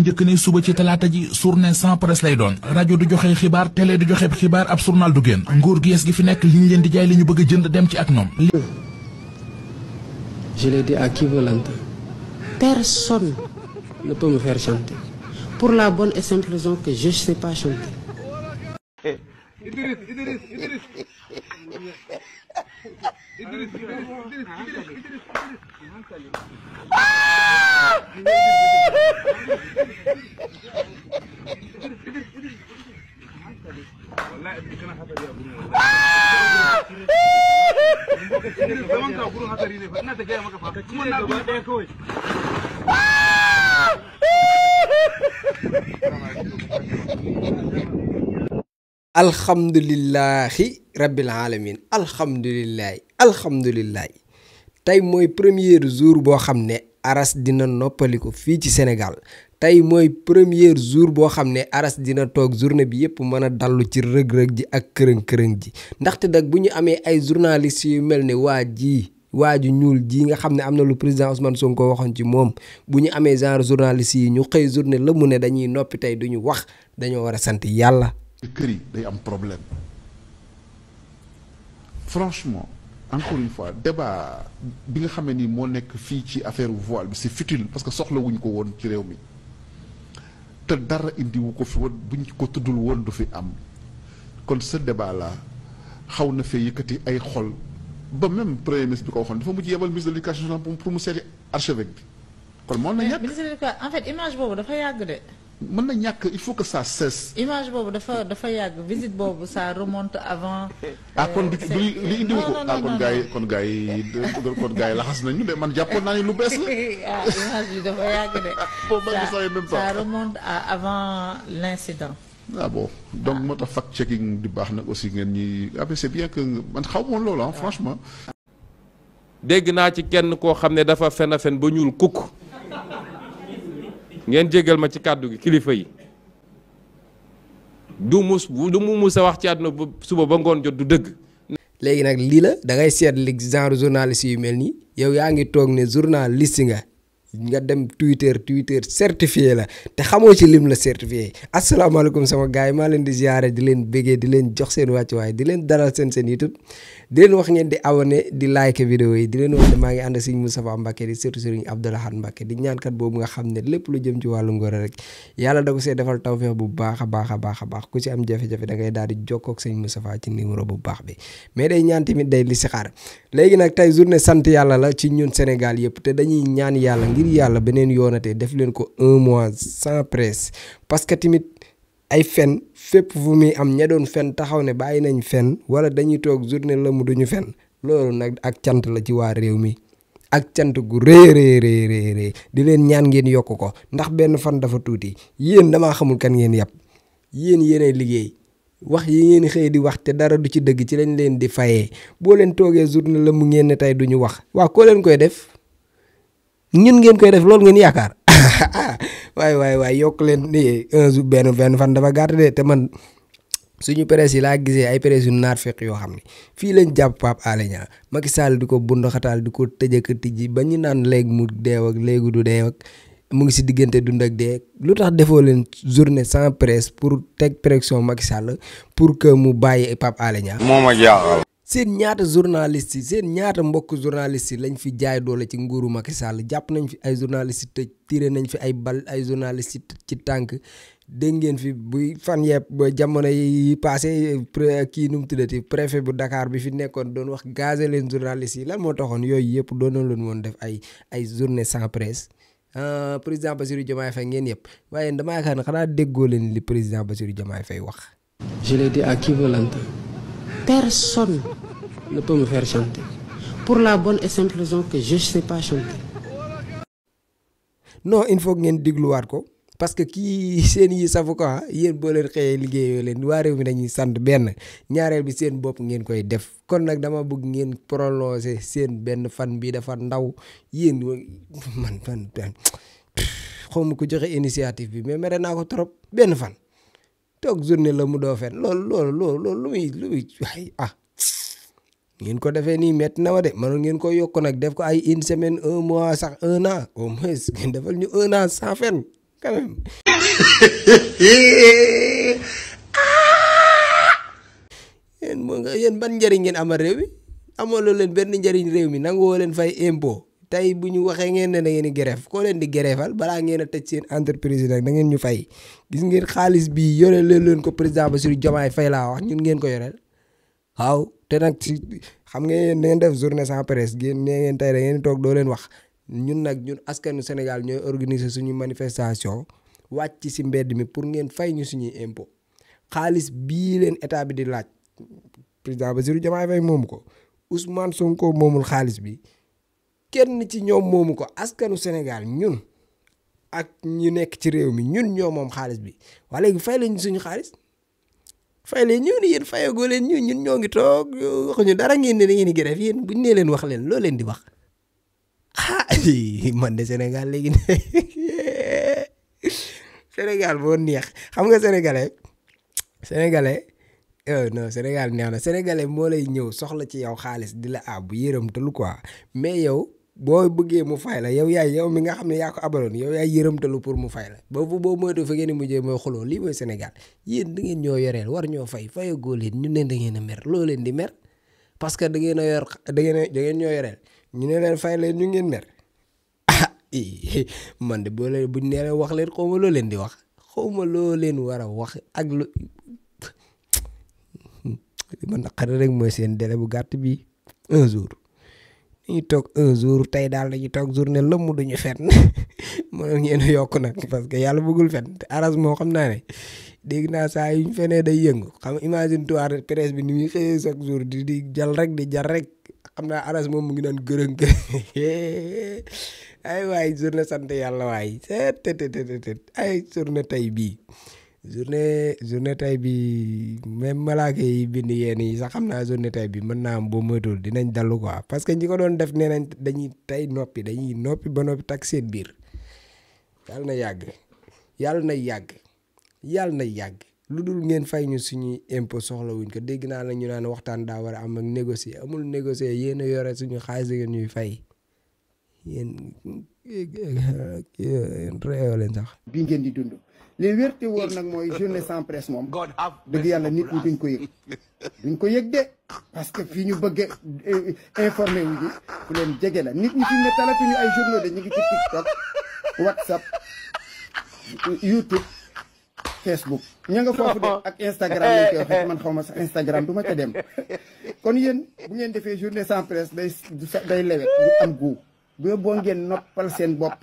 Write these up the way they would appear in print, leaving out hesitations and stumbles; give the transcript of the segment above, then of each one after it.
njëkk ne suba ci talaata ji journée sans presse lay doon rajo du joxe xibaar télé du joxe xibaar ab journal du génn nguur gi yes gi fi nekk li ñu leen di jaay li ñu bëgg a jënd dem ci ak ñoom. Je l'ai dit à qui veut l'entendre. Personne ne peut me faire chanter. Pour la bonne et simple raison que je ne sais pas chanter. alhamdulillahi rabbil alamin alhamdulillahi tey mooy premier jour boo xam ne aras dina noppaliku fii ci Sénégal tey mooy premier jour boo xam ne aras dina toog journée bi yëpp mën a dallu ci rëg-rëg ji ak kërëng-kërëng ji ndaxte nag bu ñu amee ay journalistes yu mel ne waaju ñuul ji nga xam ne am na lu président Ousmane Sonko waxoon ci moom bu ñu amee genre journalistes yi ñu xëy journée la mu ne dañuy noppi tey duñu wax dañoo war a sant yàlla. kër yi day am problème franchement encore une fois débat bi nga xamee ni moo nekk fii ci affaire voile bi c'est futile parce que soxla wuñ ko woon ci réew mi te dara indiwu ko fi woon buñ ko tuddul woon du fi am kon ce débat là xaw na fee yëkkati ay xol ba même premier ministre bi ko waxoon dafa mujj yebal ministre de l'éducation nationale pour mu seeti archevêque bi kon mën na ñàkk en fait image boobu dafa yàgg de. mën na ñàkk il faut que ça cesse. image boobu dafa yàgg visite boobu ça remonte avant. kon li indiwu ko kon gars yi laxas nañu de man jàppoon naa ni lu bees la. image bi dafa yàgg de. ça remonte à avant l'incident. Bon donc moo tax fact checking di baax nag aussi ngeen ñi c'est bien que man xaw moon loolu franchement. dégg naa ci kenn koo xam ne dafa fen a fen ba ñuul kukk. ngeen jégal ma ci kàddu gi kilifa yi du mu mus a wax ci àdduna ba suba ba ngoon jot du dëgg. léegi nag lii la da ngay seet li genre journaliste yu mel nii yow yaa ngi toog ne journaliste nga dem Twitter certifié la te xamoo ci lim la certifié asalaamaaleykum sama gars yi maa leen di ziare di leen béggee di leen jox seen wàccuwaay di leen dalal seen YouTube di leen wax ngeen di abonné di like vidéo yi di leen wax ne maa ngi ànd Serigne Moustapha Mbacké di surtout Serigne Abdou Lahad Mbacké di ñaankat boobu nga xam ne lépp lu jëm ci wàllu ngóor rek yàlla da ko see defal tawfeex bu baax a baax ku ci am jafe-jafe da ngay daal di jokkoo ak Serigne Moustapha ci numéro bu baax bi mais day ñaan tamit day li si xaar léegi nag tey journée sant yàlla la ci ñun Sénégal yëpp te dañuy ñaan yàlla ngir yàlla beneen yoonatee def leen ko 1 mois sans presse parce que tamit ay fen fépp fu muy am ña doon fen taxaw ne bàyyi nañ fen wala dañuy toog journée la mu duñu fen loolu nag ak cant la ci waa réew mi ak cant gu rëy di leen ñaan ngeen yokk ko ndax benn fan dafa tuuti yéen damaa xamul kan ngeen yàpp yéenay liggéey wax yi ngeen xëy di wax te dara du ci dëgg ci lañ leen di fayee boo leen toogee journée la mu ngeen ne tey duñu wax waa koo leen koy def ñun ngeen koy def loolu ngeen yaakaar waay yokk leen ni benn fan dafa gàtt de te man suñu presse yi laa gisee ay presse yu naat fekk yoo xam ne fii lañ jàpp Pape Alé Niang Macky Sall di ko bundaxataal di ko tëj ak tijji ba ñu naan léegi mu deew ak léegi du deew ak mu ngi si diggante dund ak dee lu tax defoo leen journée sans presse pour teg pression Macky Sall pour que mu bàyyi Pape Alé Niang moo ma jaaxal. seen ñaata journaliste yi seen ñaata mbokk journaliste yi lañ fi jaay doole ci nguuru Macky Sall jàpp nañ fi ay journaliste tëj tiré nañ fi ay bal ay journaliste ci tànk dégg ngeen fi buy fan yëpp ba jamono yi passé kii nu mu tuddati préfet bu Dakar bi fi nekkoon doon wax gazé leen journaliste yi lan moo taxoon yooyu yëpp doonoon leen woon def ay journée sans presse président Bassirou Diomaye Faye ngeen yëpp waaye dama yaakaar ne xanaa déggoo leen li président Bassirou Diomaye Faye wax. Je l'ai dit à qui veut l'entendre. Personne ne peut me faire chanter. Pour la bonne et simple raison que je ne sais pas chanter. Non, il faut ngeen dégluwaat ko parce que kii seen yi safu ko yéen boo leen xëyee liggéeyoo leen waa réew mi dañuy sant benn ñaareel bi seen bopp ngeen koy def kon nag dama bëgg ngeen prolonger seen benn fan bi dafa ndaw yéen man xaw ma ko joxe initiative bi mais mere naa ko trop benn fan toog journée la mu doo fen loolu lu muy waay ngeen ko defee nii métti na ma de mënoon ngeen ko yokk nag def ko ay 1 semaine 1 mois sax 1 an au moins ngeen defal ñu 1 an sans fen quand même. yéen ban njëriñ ngeen amal réew mi amaloo leen benn njëriñ réew mi nangoo leen fay impôt tey bu ñu waxee ngeen ne da ngeen di grève koo leen di grèveal balaa ngeen a tëj seen entreprise nag da ngeen ñu fay gis ngeen xaalis bi yore leen ko président Bassirou Diomaye Faye laa wax ñun ngeen ko yoreel waaw te nag si xam nga yéen da ngeen def journée sans presse ngeen nee ngeen tey da ngeen toog doo leen wax ñun nag ñun askanu Sénégal ñooy organiser suñu manifestation wàcc si mbedd mi pour ngeen fay ñu suñuy impôt xaalis bii leen état bi di laaj président Bassirou Diomaye Faye moomu ko Ousmane Sonko moomul xaalis bi kenn ci ñoom moomu ko askanu Sénégal ñun ak ñu nekk ci réew mi ñun ñoo moom xaalis bi waa léegi fay leen suñu xaalis fay leen ñu ni yéen fayagoo leen ñun ñoo ngi toog waxuñu dara ngeen ne da ngeen di grève yéen buñ nee leen wax leen loo leen di wax ah man de Sénégal léegi ne Sénégal boo neex xam nga sénégalais non Sénégal neex na sénégalais moo lay ñëw soxla ci yow xaalis di la àbb yërëmtalu quoi mais yow boo bëggee mu fay la yow mi nga xam ne yaa ko abaloon yow yaay yërëmtalu pour mu fay la boo moytu fa ngeen di mujjee mooy xuloo lii mooy Sénégal yéen da ngeen ñoo yoreel war ñoo fayagoo leen ñu ne da ngeen a mer loo leen di mer parce que da ngeen a yor da ngeen ñoo yoreel ñu ne leen fay leen ñu ngeen mer ah man de boo leen buñ nee leen wax leen xawma loo leen di wax xawma loo leen war a wax ak lu li ma naqari rek mooy seen délai bu gàtt bi un jour dañuy toog un jour tey daal dañuy toog journée lëmm duñu fen mënoon ngeen yokk nag parce que yàlla bëggul fen te aras moo xam naa ne dégg naa saa yuñ fenee day yëngu xam imagine toi presse bi ni muy xëyee chaque jour di jal rek xam naa aras moom mu ngi naan gërëm ay waay journée sant yàlla waay ay journée tey bii journée tay bi même malaaka yi bind yéen yi sax xam naa journée tay bi mën naa am boo moytuwul dinañ dallu quoi parce que ñi ko doon def nee nañ dañuy noppi ba noppi tak seen biir yàlla na yàgg lu dul ngeen fay ñu suñuy impôt soxla wuñ ko dégg naa la ñu naan waxtaan daa war a am ak négocier amul négocier yéen a yore suñu xaalis ngeen ñuy fay yéen réew leen sax bi ngeen di dund li wér te wóor nag mooy journée sans presse moom dëgg yàlla nit ñi duñ ko yëg de parce que fii ñu bëgg informé wu ji fu leen jege la nit ñi fi ne talatuñu ay journaux de ñu ngi ci TikTok WhatsApp YouTube Facebook ña nga foofu de ak Instagram lañ koy waxee man xaw ma sax Instagram du ma ca dem kon yéen bu ngeen defee journée sans presse day lewet du am goût boo ngeen noppal seen bopp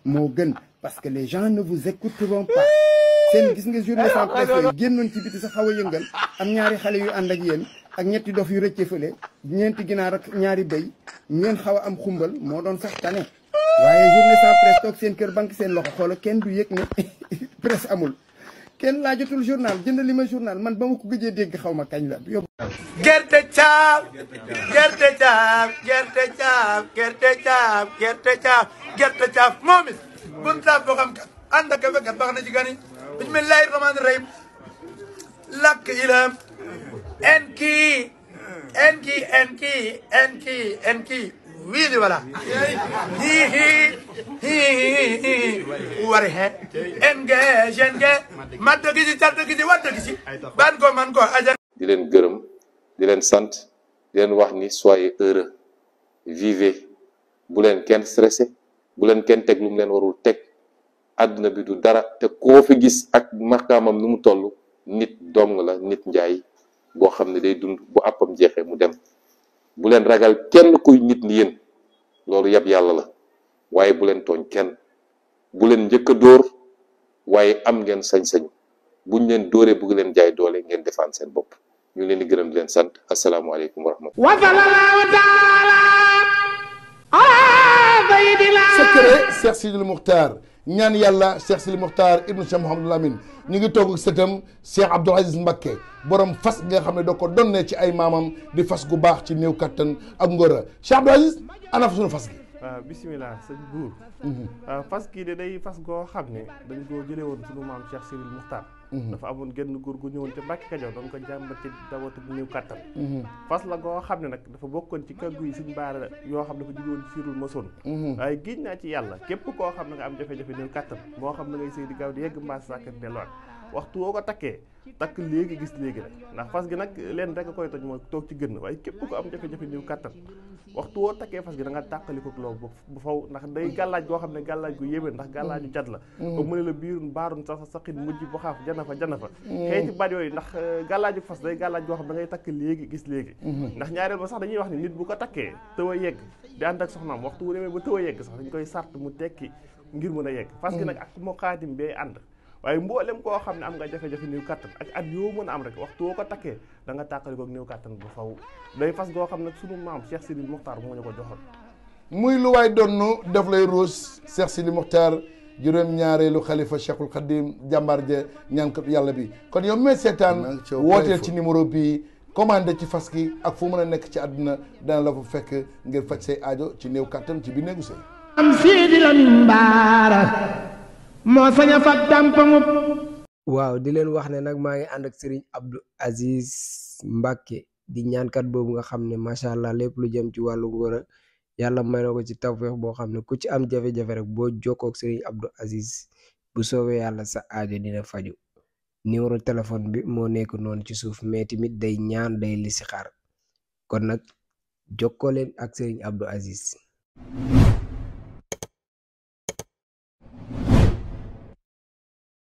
moo gën parce que les gens ne vous écouteront pas seen gis nga journée sans presse yooyu génnoon ci biti sax xaw a yëngal am ñaari xale yu ànd ak yéen ak ñetti dof yu rëcce fële ñeenti ginaar ak ñaari béy ngeen xaw a am xumbal moo doon sax tane waaye journée sans presse toog seen kër banque seen loxo xoola kenn du yëg ne presse amul kenn laajatul journal jënd li ma journal man ba ma ko gëjee dégg xaw ma kañ la yóbbu gerte caaf moom it bun taaf boo xam kat ànd ak kafe kat baax na ci gani bismillahi rahmaani rahim lakk ilam en kii wiili wala wari he jenge madda gisi cadda gisi wadda gisi ban ko man ko aja di leen gërëm di leen sant di leen wax ni soyez heureux vivez bu leen kenn stressé bu leen kenn teg lu mu leen warul teg àdduna bi du dara te koo fi gis ak maqaamam nu mu toll nit dong la nit njaay boo xam ne day dund bu àppam jeexee mu dem bu leen ragal kenn kuy nit ni yéen loolu yab yàlla la waaye bu leen tooñ kenn bu leen njëkk a dóor waaye am ngeen sañ-sañ buñ leen dóoree bëgg leen jaay doole ngeen defaan seen bopp ñu leen di gërëm di leen sant asalaamaaleykum wa rahmatulah. wa sallallahu taala ala sayyidina secret Cheikh Sidil Muxtaar ñaan yàlla Cheikh Sidil Muxtaar ibnu Cheikh Mouhamadul Amin ñu ngi toog ak sëtam Cheikh Abdoul Aziz Mbacké borom fas nga xam ne da ko donnee ci ay maamam di fas gu baax ci néew kattan ak ngóora Cheikh Abdoul Aziz ana fa sunu fas gi. waaw bisimilah sëñ buur fas kii de day fas goo xam ne dañ koo jëlee woon sunu maam Cheikh Sidil Muxtaar dafa amoon genn góor gu ñëwoon ca Mbàkke Kajoor doon ko jàmbat ci dawatu bu néew kàttan fas la goo xam ne nag dafa bokkoon ci kàggu yi suñ baara yoo xam dafa jógewoon ci siirul masoon waaye giñ naa ci yàlla képp koo xam ne nga am jafe-jafe néew kàttan moo xam ne ngay sëy di gaaw di yegg mbaa sàkkat delluwaat waxtu woo ko takkee takk léegi gis léegi rek ndax fas gi nag leen rek a koy toj mooy toog ci gën waaye képp ko am jafe-jafe néew kàttan waxtu woo takkee fas gi da nga tàqaliko loolu bu faw ndax day gàllaaj goo xam ne gàllaaj gu yéeme ndax gàllaaju cat la ba mu ne la biirun baarun sa saqin mujj bu xaaf jana fa xëy ci baat yooyu ndax gàllaaju fas day gàllaaj goo xam da ngay takk léegi gis léegi ndax ñaareel ba sax dañuy wax ni nit bu ko takkee tëw a yegg di ànd ak soxnaam waxtu wu demee ba tëw a yegg sax dañ koy sart mu tekki ngir mën a yegg fas gi nag ak moo xaatim bee ànd waaye mboolem koo xam ne am nga jafe-jafe néew kàttan ak at yoo mën a am rek waxtu woo ko takkee da nga tàqali ko néew kàttan bu faw day fas goo xam ne sunu maam Cheikh Sidi Mokhtar moo ñu ko joxoon muy lu waay donnu daf lay ruus Cheikh Sidi Mokhtar juróom-ñaareelu xalifa Cheikhul Khadim jàmbaar ja ñaankat yàlla bi kon yow mee seetaan wooteel ci numéro bii commandé ci fas gi ak fu mën a nekk ci àdduna dana la fa fekk ngir faj say aajo ci néew kàttan ci bi néegu sëy am Sidi Lamine Bara moo sañ a fat dàmpamu. waaw di leen wax ne nag maa ngi ànd ak Serigne Abdou Aziz Mbacke di ñaankat boobu nga xam ne macha allah lépp lu jëm ci wàllu ngóor yàlla may na ko ci tawfeex boo xam ne ku ci am jafe-jafe rek boo jokkoo ak Serigne Abdou Aziz bu soobee yàlla sa aajo dina faju numéro téléphone bi moo nekk noonu ci suuf mais tamit day ñaan day listixaar kon nag jokkoo leen ak Serigne Abdou Aziz.